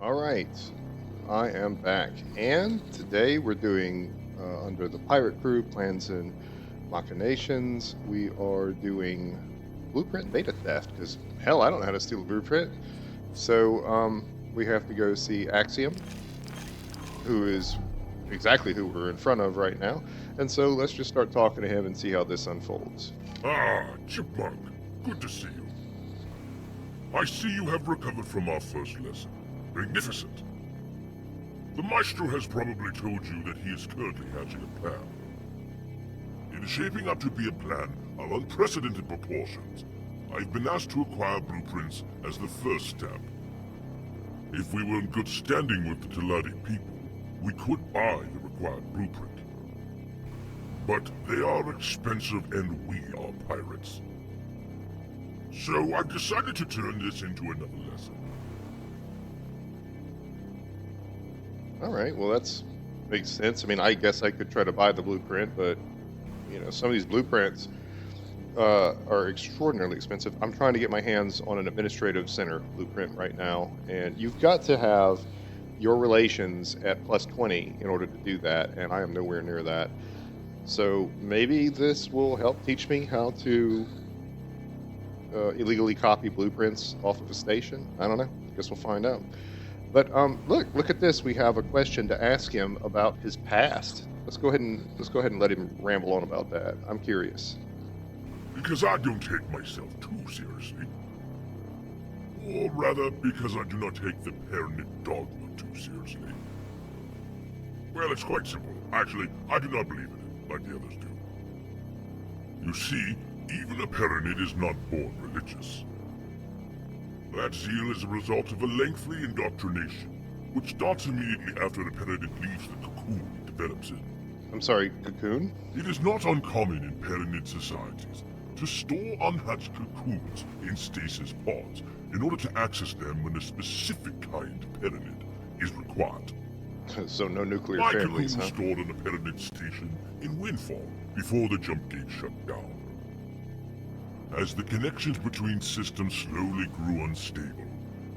All right, I am back, and today we're doing under the pirate crew plans and machinations. We are doing blueprint data theft because hell, I don't know how to steal a blueprint. So we have to go see Axiom, who is exactly who we're in front of right now. And so let's just start talking to him and see how this unfolds. Ah, Chipmunk. Good to see you. I see you have recovered from our first lesson. Magnificent. The Maestro has probably told you that he is currently hatching a plan. It is shaping up to be a plan of unprecedented proportions. I've been asked to acquire blueprints as the first step. If we were in good standing with the Teladi people, we could buy the required blueprint. But they are expensive and we are pirates. So I've decided to turn this into another lesson. All right, well that's makes sense. I mean, I guess I could try to buy the blueprint, but some of these blueprints are extraordinarily expensive. I'm trying to get my hands on an administrative center blueprint right now, and you've got to have your relations at plus 20 in order to do that, and I am nowhere near that. So maybe this will help teach me how to illegally copy blueprints off of a station. I don't know. Guess we'll find out. But look at this. We have a question to ask him about his past. Let's go ahead and let him ramble on about that. I'm curious. Because I don't take myself too seriously. Or rather, because I do not take the Pernic dogma too seriously. Well, it's quite simple. Actually, I do not believe in it, like the others do. You see, even a Pernic is not born religious. That zeal is a result of a lengthy indoctrination, which starts immediately after the Pernic leaves the cocoon it develops in. I'm sorry, cocoon? It is not uncommon in Pernic societies to store unhatched cocoons in stasis pods in order to access them when a specific kind of Pernic is required. So no nuclear My cocoon families, was huh? stored on a Pernic station in Windfall before the jump gate shut down. As the connections between systems slowly grew unstable,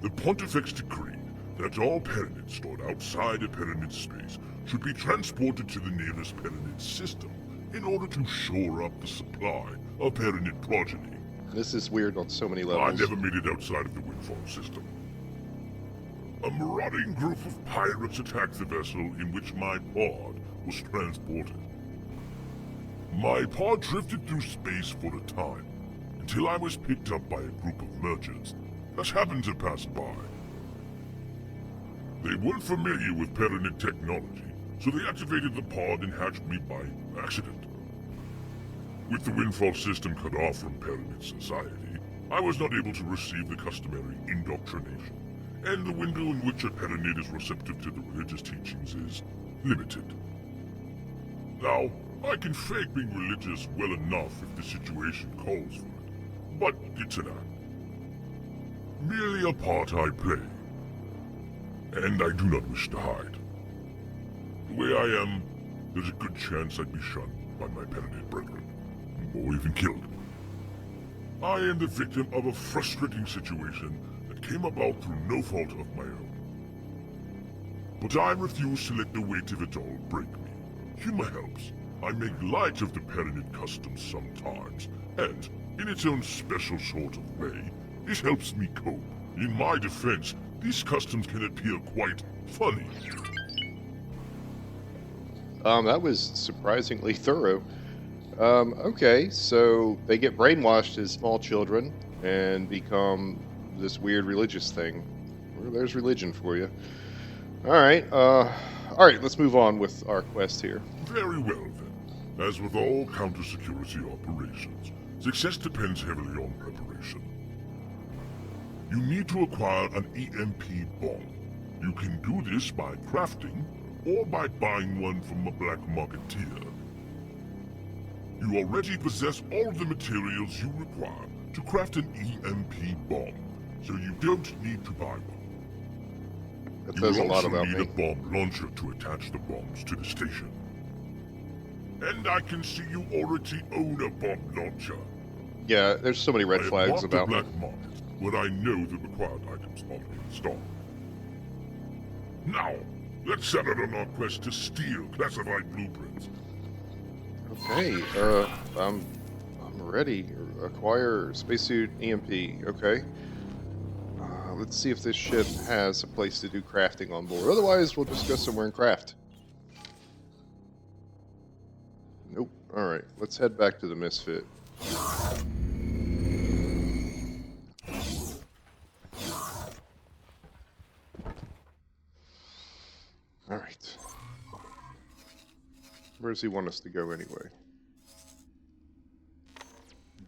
the Pontifex decreed that all Pernics stored outside a Pernic space should be transported to the nearest Pernic system in order to shore up the supply of Pernic progeny. This is weird on so many I levels. never made it outside of the Windfall system. A marauding group of pirates attacked the vessel in which my pod was transported. My pod drifted through space for a time, until I was picked up by a group of merchants that happened to pass by. They weren't familiar with Pernic technology, so they activated the pod and hatched me by accident. With the Windfall system cut off from Pernic society, I was not able to receive the customary indoctrination, and the window in which a Pernic is receptive to the religious teachings is limited. Now, I can fake being religious well enough if the situation calls for it, but it's an act. Merely a part I play. And I do not wish to hide. The way I am, there's a good chance I'd be shunned by my Pernic brethren, or even killed. I am the victim of a frustrating situation that came about through no fault of my own. But I refuse to let the weight of it all break me. Humor helps. I make light of the Pernic customs sometimes, and, in its own special sort of way, it helps me cope. In my defense, these customs can appear quite funny. That was surprisingly thorough. Okay, so they get brainwashed as small children and become this weird religious thing. Well, there's religion for you. All right, let's move on with our quest here. Very well then. As with all counter-security operations, success depends heavily on preparation. You need to acquire an EMP bomb. You can do this by crafting, or by buying one from a black marketeer. You already possess all the materials you require to craft an EMP bomb, so you don't need to buy one. That You says a will lot also about need me. a bomb launcher to attach the bombs to the station. And I can see you already own a bomb launcher. Yeah, there's so many red I have flags marked the about me. black market, where I know the required items are in stock. Now, let's set out on our quest to steal classified blueprints. Okay, I'm ready. Acquire spacesuit EMP. Okay. Let's see if this ship has a place to do crafting on board. Otherwise, we'll just go somewhere and craft. Nope. All right, let's head back to the Misfit. All right. Where does he want us to go anyway?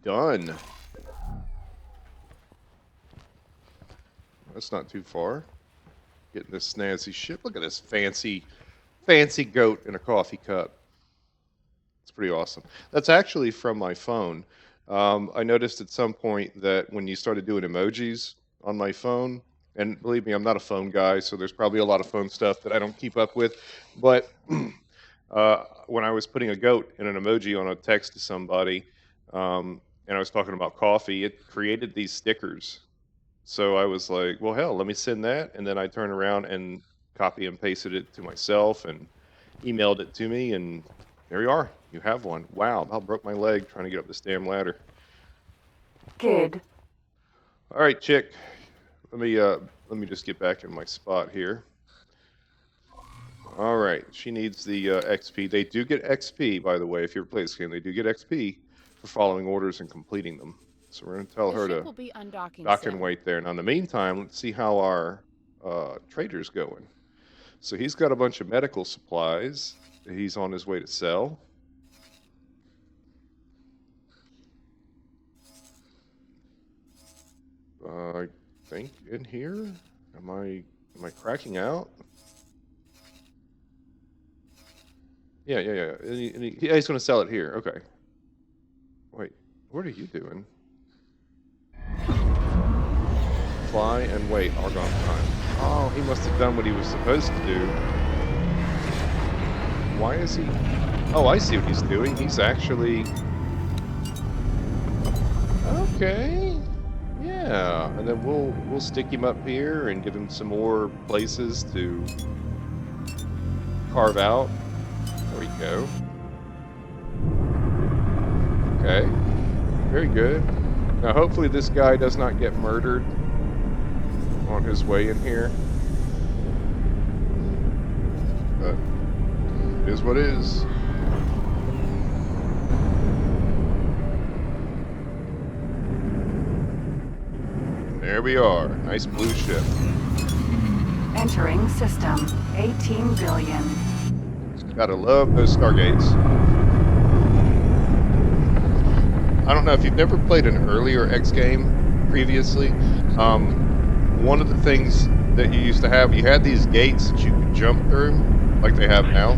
Done. That's not too far. Getting this snazzy ship. Look at this fancy goat in a coffee cup. It's pretty awesome. That's actually from my phone. I noticed at some point that when you started doing emojis on my phone, and believe me, I'm not a phone guy, so there's probably a lot of phone stuff that I don't keep up with. But when I was putting a goat in an emoji on a text to somebody, and I was talking about coffee, it created these stickers. So I was like, well, hell, let me send that. And then I turned around and copy and pasted it to myself and emailed it to me. And there you are. You have one. Wow, I broke my leg trying to get up this damn ladder. Kid. All right, chick. Let me just get back in my spot here. All right, she needs the XP. They do get XP, by the way. If you ever play this game, they do get XP for following orders and completing them. So we're going to tell her to will be undocking dock soon. and wait there. Now, in the meantime, let's see how our trader's going. So he's got a bunch of medical supplies that he's on his way to sell. I think in here. Am I cracking out? Yeah. Yeah, he's going to sell it here. Okay. Wait, what are you doing? Fly and wait, Argon time. Oh, he must have done what he was supposed to do. Why is he... Oh, I see what he's doing. He's actually... Okay. Yeah, and then we'll stick him up here and give him some more places to carve out. There we go. Okay. Very good. Now, hopefully this guy does not get murdered on his way in here. But it is what it is. There we are. Nice blue ship. Entering system. 18 billion. Gotta love those stargates. I don't know if you've never played an earlier X game previously. One of the things that you used to have, you had these gates that you could jump through, like they have now.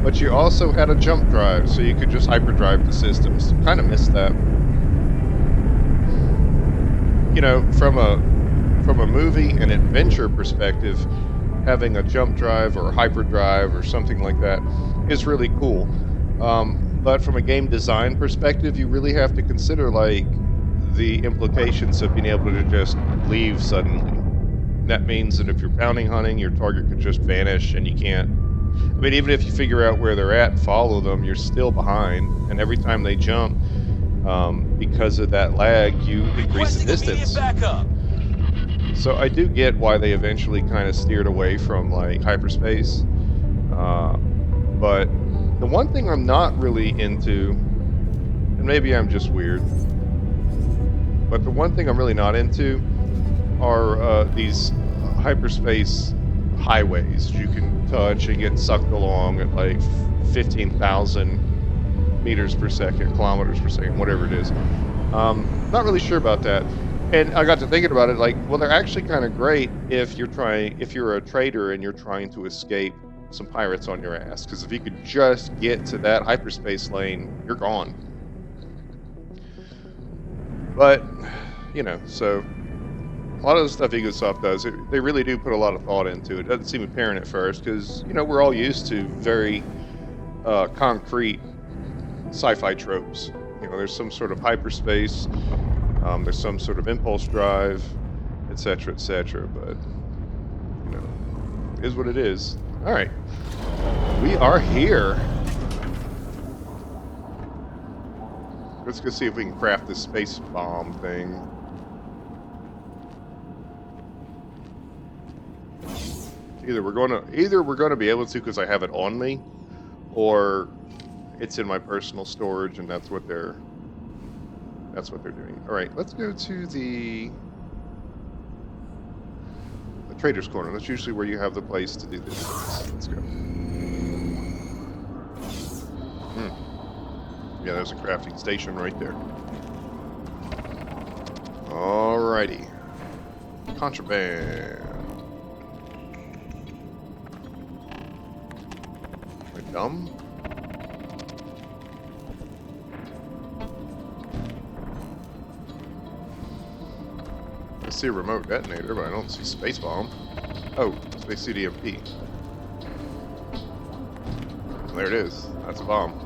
But you also had a jump drive, so you could just hyperdrive the systems. Kind of missed that. You know, from a movie and adventure perspective, having a jump drive or a hyperdrive or something like that is really cool. But from a game design perspective, you really have to consider like the implications of being able to just leave suddenly. That means that if you're bounty hunting, your target could just vanish and you can't. I mean, even if you figure out where they're at and follow them, you're still behind. And every time they jump, because of that lag, you increase the distance. So I do get why they eventually kind of steered away from like hyperspace. But the one thing I'm not really into, and maybe I'm just weird, but the one thing I'm really not into are these hyperspace highways you can touch and get sucked along at like 15,000 meters per second, kilometers per second, whatever it is. Not really sure about that. And I got to thinking about it, like, well, they're actually kind of great if you're a trader and you're trying to escape some pirates on your ass. Because if you could just get to that hyperspace lane, you're gone. But, you know, so a lot of the stuff EgoSoft does, they really do put a lot of thought into it. It doesn't seem apparent at first because, you know, we're all used to very concrete sci-fi tropes. You know, there's some sort of hyperspace, there's some sort of impulse drive, etc., etc. But, you know, Is what it is. All right. We are here. Let's go see if we can craft this space bomb thing. Either we're going to be able to because I have it on me, or it's in my personal storage and that's what they're doing. All right, let's go to the trader's corner. That's usually where you have the place to do this. Let's go. Yeah, there's a crafting station right there. Alrighty. Contraband. Am I dumb? I see a remote detonator, but I don't see space bomb. Oh, space CDMP. There it is. That's a bomb.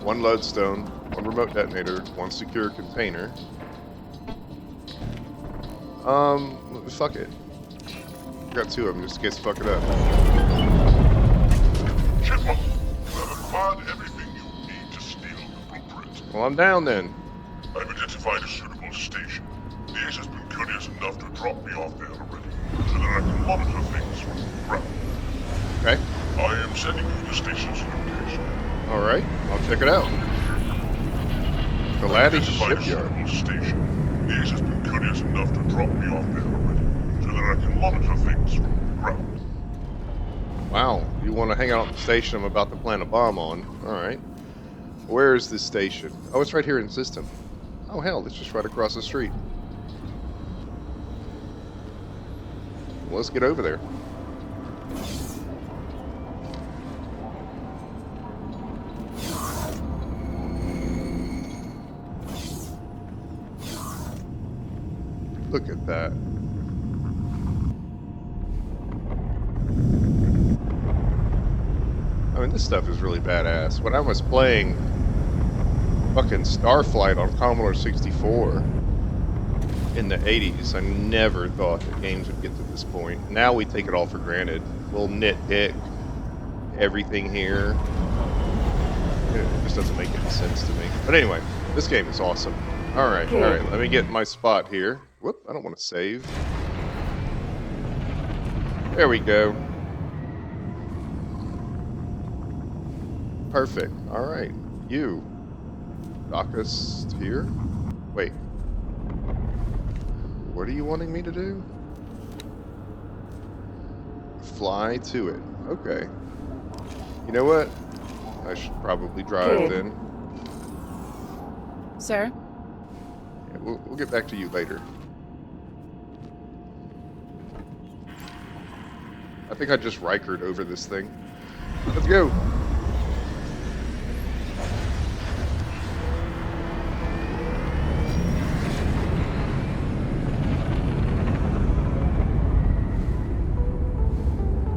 One lodestone, one remote detonator, one secure container. Fuck it. Got two of them just in case fuck it up. Chipmunk, you have acquired everything you need to steal the blueprint. Well, I'm down then. I've identified a suitable station. The Ace has been courteous enough to drop me off there already, so that I can monitor things from the ground. Okay. I am sending you the station's location. Alright, I'll check it out. The Laddie Identified a Shipyard. suitable station. The Ace has been courteous enough to drop me off there already, so that I can monitor things from the ground. Wow, you want to hang out at the station I'm about to plant a bomb on. Alright. Where is this station? Oh, it's right here in system. Oh hell, it's just right across the street. Well, let's get over there. Look at that. I mean, this stuff is really badass. When I was playing fucking Starflight on Commodore 64 in the 80s, I never thought that games would get to this point. Now we take it all for granted. We'll nitpick everything here. It just doesn't make any sense to me. But anyway, this game is awesome. Alright, let me get my spot here. Whoop, I don't want to save. There we go. Perfect. Alright, you. Dock us here? Wait. What are you wanting me to do? Fly to it. Okay. You know what? I should probably drive then. Sir? Yeah, we'll get back to you later. I think I just Rikered over this thing. Let's go.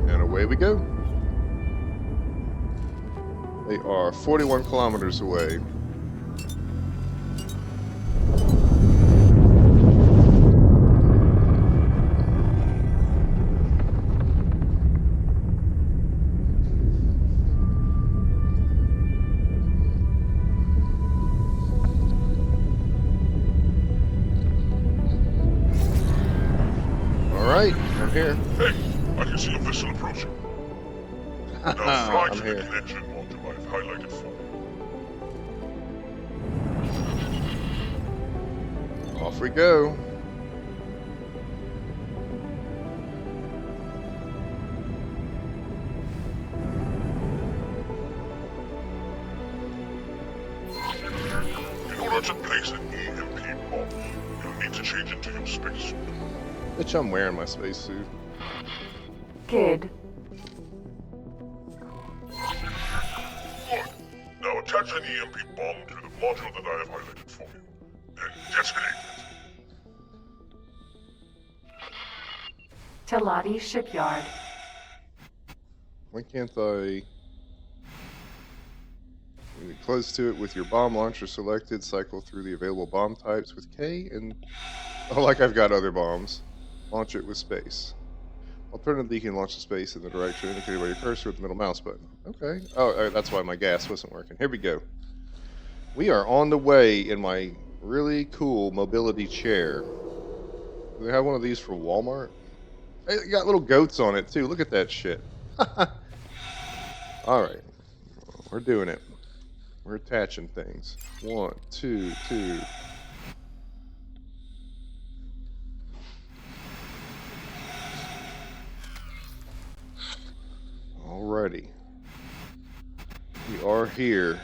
And away we go. They are 41 kilometers away. Alright, I'm here. Hey, I can see a vessel approaching. Now fly I'm to here. the connection module I've highlighted for you. Off we go. In order to place an EMP bomb, you'll need to change into your spacesuit. Bitch, I'm wearing my spacesuit. Kid. Good. Now attach an EMP bomb to the module that I have highlighted for you. Then detonate it. Teladi Shipyard. Why can't I... Get close to it with your bomb launcher selected. Cycle through the available bomb types with K and... Oh, like I've got other bombs. Launch it with space. Alternatively, you can launch the space in the direction indicated by your cursor with the middle mouse button. Okay. Oh, that's why my gas wasn't working. Here we go. We are on the way in my really cool mobility chair. Do they have one of these for Walmart? Hey, it got little goats on it too. Look at that shit. All right, we're doing it. We're attaching things. 1, 2, 2. Alrighty. We are here.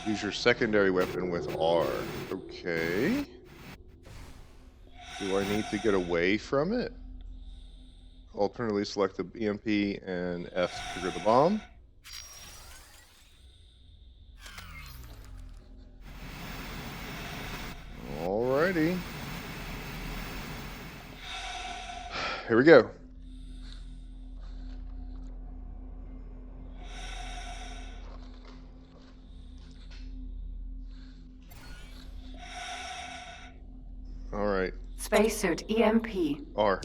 Use your secondary weapon with R. Okay. Do I need to get away from it? Alternatively, select the EMP and F to trigger the bomb. Alrighty. Here we go. Alright. Spacesuit EMP. R.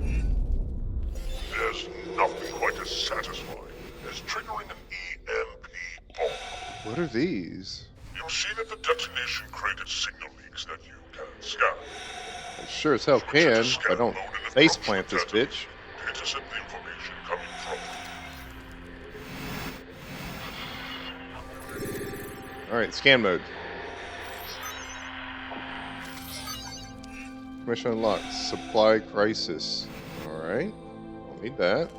There's nothing quite as satisfying as triggering an EMP bomb. What are these? You see that the detonation created signal leaks that you can scan. I sure as hell can if I don't face plant this bitch. To intercept the information coming from Alright, scan mode. Mission unlocked. Supply crisis. Alright. I'll need that.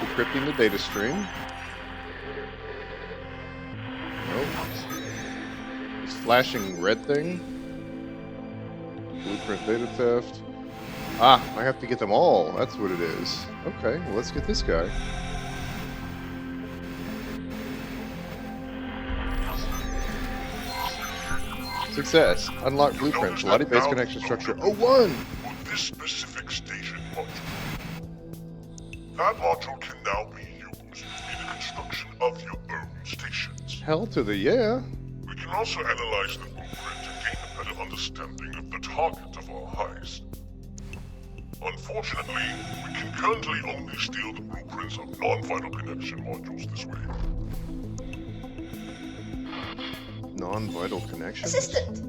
Decrypting the data stream. Nope. This flashing red thing. Blueprint data theft. Ah, I have to get them all. That's what it is. Okay, well, let's get this guy. Success. Unlock blueprints. Lottie base connection structure 01. for this specific station module. That module can now be used in the construction of your own stations. Hell to the yeah. We can also analyze the blueprint to gain a better understanding of the target of our heist. Unfortunately, we can currently only steal the blueprints of non-vital connection modules this way. Non-vital connection. Assistant,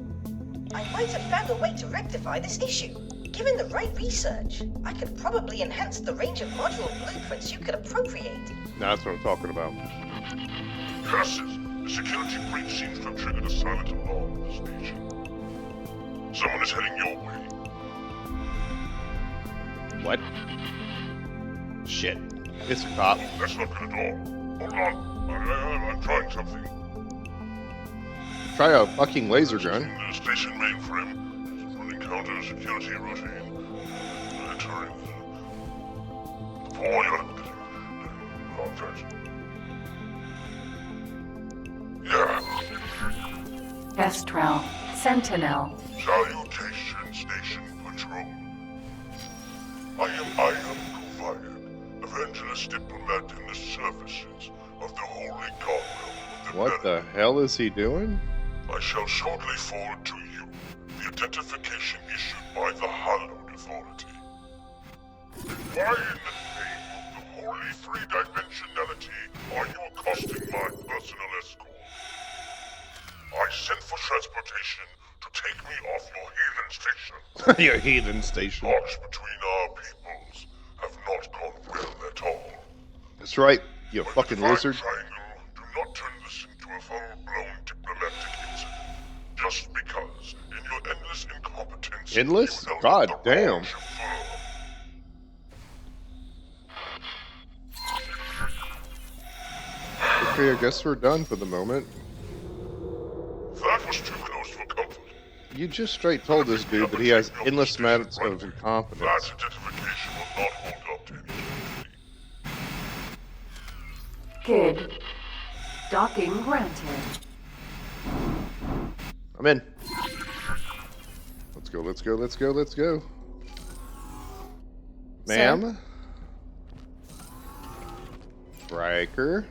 I might have found a way to rectify this issue. Given the right research, I could probably enhance the range of module blueprints you could appropriate. That's what I'm talking about. Curses! The security breach seems to have triggered a silent alarm at the station. Someone is heading your way. What? Shit. It's a cop. That's not good at all. Hold on. I'm trying something. Try a fucking laser gun. In the station mainframe, running counter security routine. Entering the object. Yeah. Kestrel. Sentinel. Salutation Station Patrol. I am Kuvayak, evangelist diplomat in the services of the Holy Godwell of the What the hell is he doing? I shall shortly forward to you the identification issued by the Hallowed Authority. Why in the name of the holy three-dimensionality are you accosting my personal escort? I sent for transportation to take me off your heathen station. Your heathen station. Talks between our peoples have not gone well at all. That's right, you But fucking the Divine lizard. Triangle do not turn this into a full-blown diplomatic incident. Just because, in your endless incompetence, Endless? you held God up the wrong damn. chauffeur. Okay, I guess we're done for the moment. That was too close for comfort. You just straight told this dude that he has endless amounts of That incompetence. identification will not hold up to any scrutiny. Kid. Docking granted. I'm in. Let's go, let's go, let's go, let's go. Ma'am? Riker,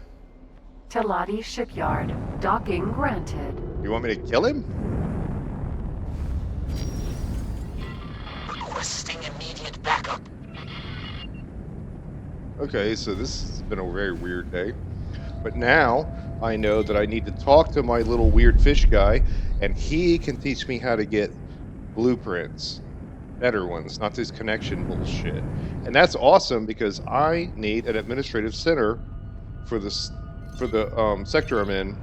Teladi Shipyard. Docking granted. you want me to kill him? Requesting immediate backup. Okay, so this has been a very weird day. But now I know that I need to talk to my little weird fish guy, and he can teach me how to get blueprints. Better ones, not this connection bullshit. And that's awesome because I need an administrative center for this for the sector I'm in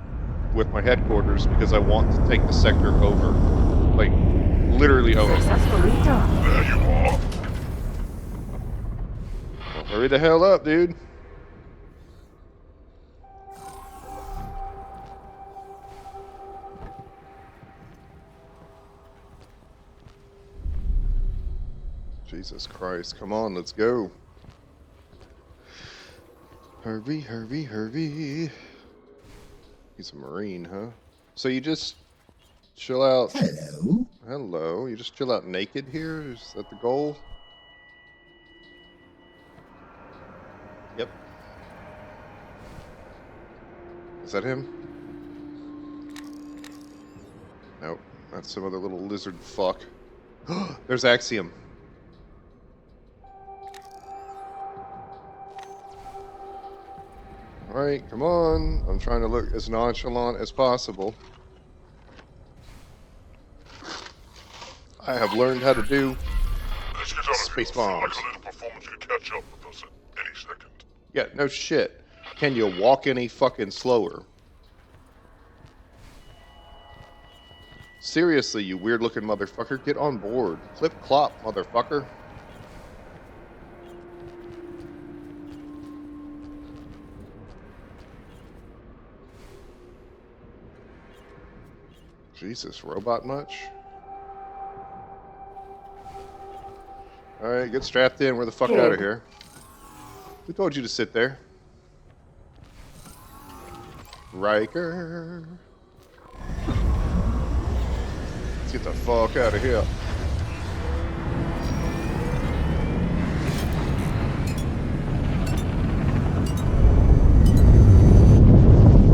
with my headquarters because I want to take the sector over. Like literally over. Successfully done. There you are. Well, hurry the hell up, dude. Jesus Christ, come on, let's go. Hurry, hurry, hurry. He's a Marine, huh? So you just chill out. Hello. Hello. You just chill out naked here? Is that the goal? Yep. Is that him? Nope. That's some other little lizard fuck. There's Axiom. Alright, come on. I'm trying to look as nonchalant as possible. I have learned how to do Let's get out of space here. I feel bombs. like a little performance could catch up with us at any second. Yeah, no shit. Can you walk any fucking slower? Seriously, you weird looking motherfucker, get on board. Clip clop, motherfucker. Jesus, robot much? Alright, get strapped in. We're the fuck out of here. Who told you to sit there? Riker. Let's get the fuck out of here.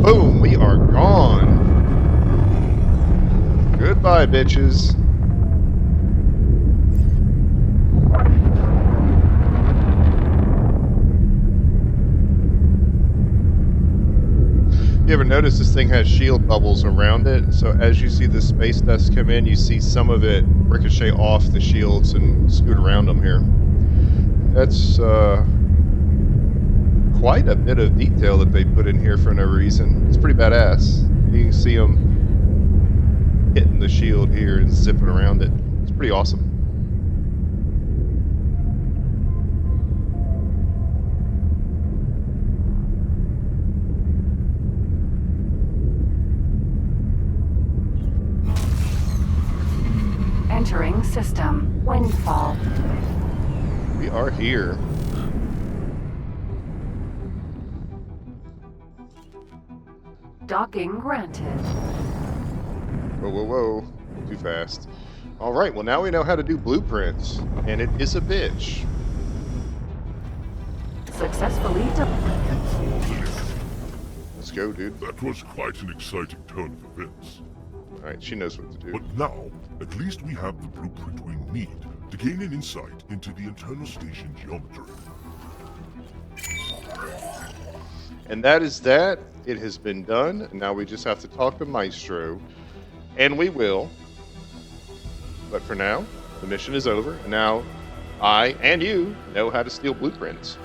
Boom, we are gone. Goodbye, bitches. You ever notice this thing has shield bubbles around it? So as you see the space dust come in, you see some of it ricochet off the shields and scoot around them here. That's quite a bit of detail that they put in here for no reason. It's pretty badass. You can see them hitting the shield here and zipping around it. It's pretty awesome. Entering system. Windfall. We are here. Docking granted. Whoa, whoa, whoa. Too fast. Alright, well now we know how to do blueprints. And it is a bitch. Successfully done. Let's go, dude. That was quite an exciting turn of events. Alright, she knows what to do. But now, at least we have the blueprint we need to gain an insight into the internal station geometry. And that is that. It has been done. Now we just have to talk to Maestro. And we will. But for now, the mission is over. And now I and you know how to steal blueprints.